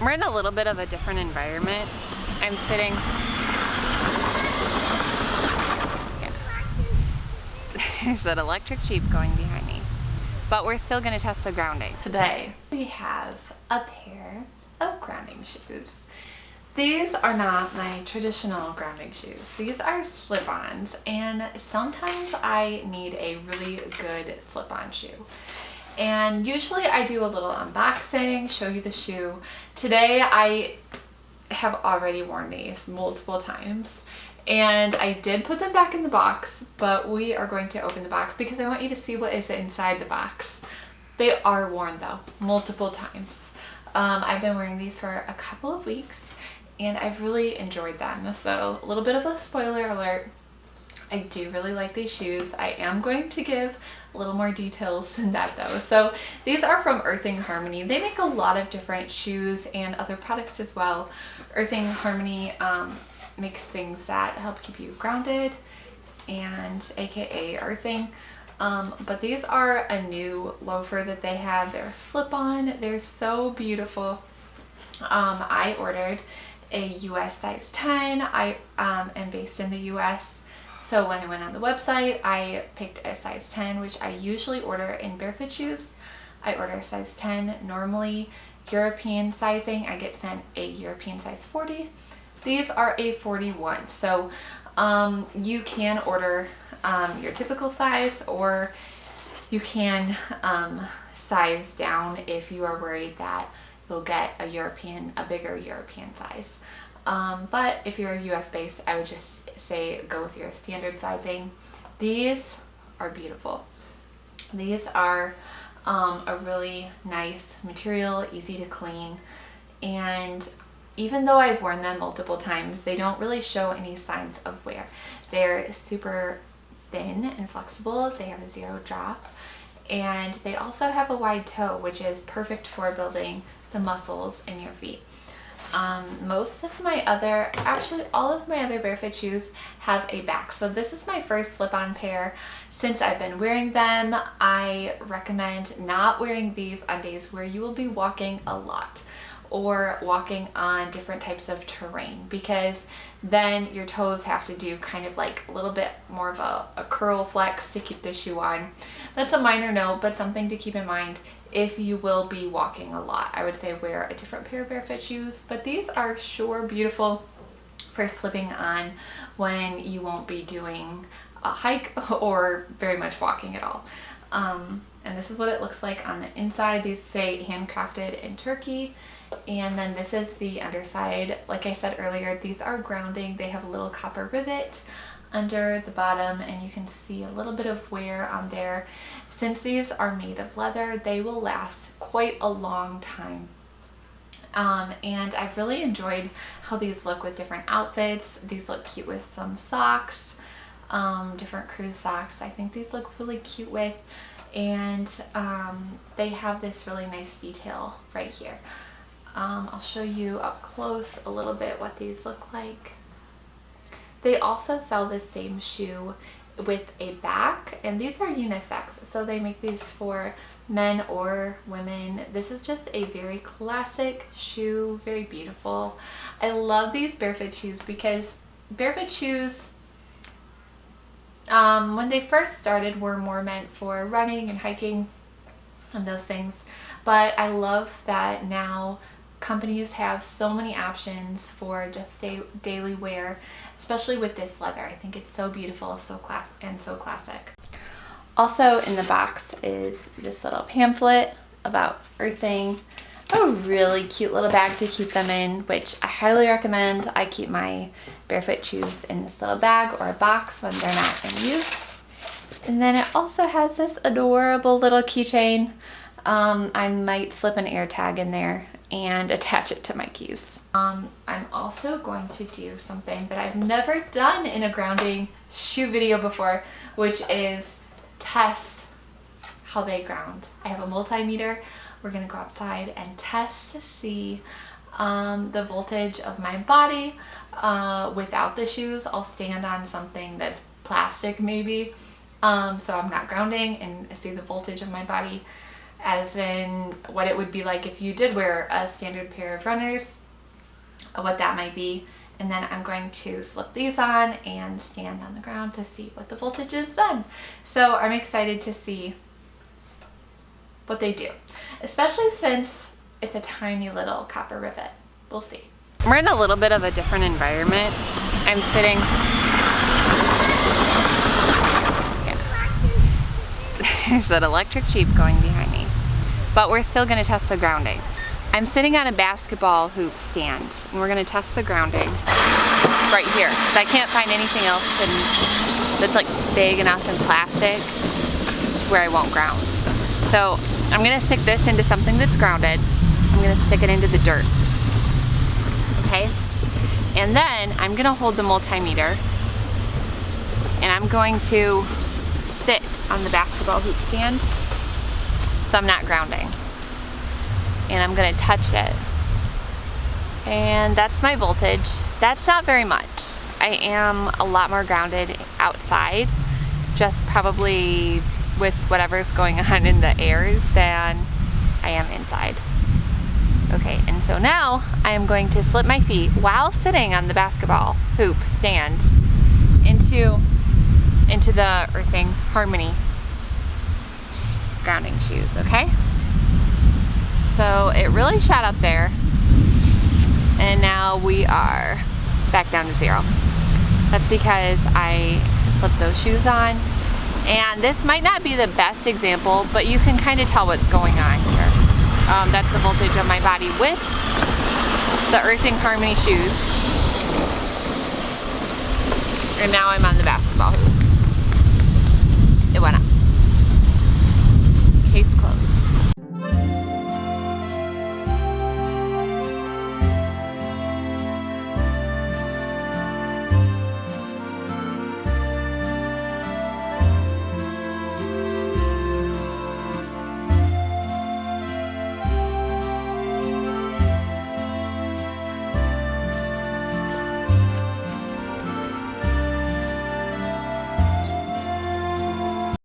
We're in a little bit of a different environment. I'm sitting, yeah. There's an electric Jeep going behind me, but we're still gonna test the grounding. Today, we have a pair of grounding shoes. These are not my traditional grounding shoes. These are slip-ons, and sometimes I need a really good slip-on shoe. And usually I do a little unboxing, show you the shoe. Today I have already worn these multiple times, and I did put them back in the box, but we are going to open the box because I want you to see what is inside the box. They are worn though, multiple times. I've been wearing these for a couple of weeks and I've really enjoyed them. So a little bit of a spoiler alert, I do really like these shoes. I am going to give a little more details than that though. So these are from Earthing Harmony. They make a lot of different shoes and other products as well. Earthing Harmony makes things that help keep you grounded, and aka earthing. But these are a new loafer that they have. They're slip-on. They're so beautiful. I ordered a US size 10. I am based in the US. So when I went on the website, I picked a size 10, which I usually order in Barefoot shoes. I order a size 10. Normally, European sizing, I get sent a European size 40. These are a 41. So you can order your typical size, or you can size down if you are worried that you'll get a bigger European size. But if you're US based, I would just say go with your standard sizing. These are beautiful. These are a really nice material, easy to clean, and even though I've worn them multiple times, they don't really show any signs of wear. They're super thin and flexible. They have a zero drop, and they also have a wide toe, which is perfect for building the muscles in your feet. Actually all of my other Barefoot shoes have a back. So this is my first slip-on pair since I've been wearing them. I recommend not wearing these on days where you will be walking a lot or walking on different types of terrain, because then your toes have to do kind of like a little bit more of a curl flex to keep the shoe on. That's a minor note, but something to keep in mind if you will be walking a lot. I would say wear a different pair of Barefoot shoes, but these are sure beautiful for slipping on when you won't be doing a hike or very much walking at all. And this is what it looks like on the inside. These say handcrafted in Turkey. And then this is the underside. Like I said earlier, these are grounding. They have a little copper rivet under the bottom, and you can see a little bit of wear on there. Since these are made of leather, they will last quite a long time. And I've really enjoyed how these look with different outfits. These look cute with some socks, different crew socks. I think these look really cute with, and they have this really nice detail right here. I'll show you up close a little bit what these look like. They also sell the same shoe with a back, and these are unisex, so they make these for men or women. This is just a very classic shoe, very beautiful. I love these Barefoot shoes because Barefoot shoes, when they first started, were more meant for running and hiking and those things, but I love that now companies have so many options for just daily wear, especially with this leather. I think it's so beautiful, so classic. Also in the box is this little pamphlet about earthing, a really cute little bag to keep them in, which I highly recommend. I keep my Barefoot shoes in this little bag or a box when they're not in use. And then it also has this adorable little keychain. I might slip an air tag in there and attach it to my keys. I'm also going to do something that I've never done in a grounding shoe video before, which is test how they ground. I have a multimeter. We're gonna go outside and test to see the voltage of my body without the shoes. I'll stand on something that's plastic maybe, so I'm not grounding, and see the voltage of my body. as in what it would be like if you did wear a standard pair of runners, what that might be. And then I'm going to slip these on and stand on the ground to see what the voltage is then. So I'm excited to see what they do, especially since it's a tiny little copper rivet. We'll see. We're in a little bit of a different environment. I'm sitting, there's that electric Jeep going behind me, but we're still going to test the grounding. I'm sitting on a basketball hoop stand, and we're going to test the grounding right here, because I can't find anything else that's like big enough and plastic to where I won't ground. So I'm going to stick this into something that's grounded. I'm going to stick it into the dirt. Okay? And then I'm going to hold the multimeter, and I'm going to sit on the basketball hoop stand so I'm not grounding. And I'm going to touch it. And that's my voltage. That's not very much. I am a lot more grounded outside, just probably with whatever's going on in the air, than I am inside. Okay, and so now I am going to slip my feet while sitting on the basketball hoop stand into the Earthing Harmony grounding shoes, okay? So it really shot up there, and now we are back down to 0. That's because I slipped those shoes on, and this might not be the best example, but you can kind of tell what's going on here. That's the voltage of my body with the Earthing Harmony shoes, and now I'm on the basketball hoop. It went up. Case closed.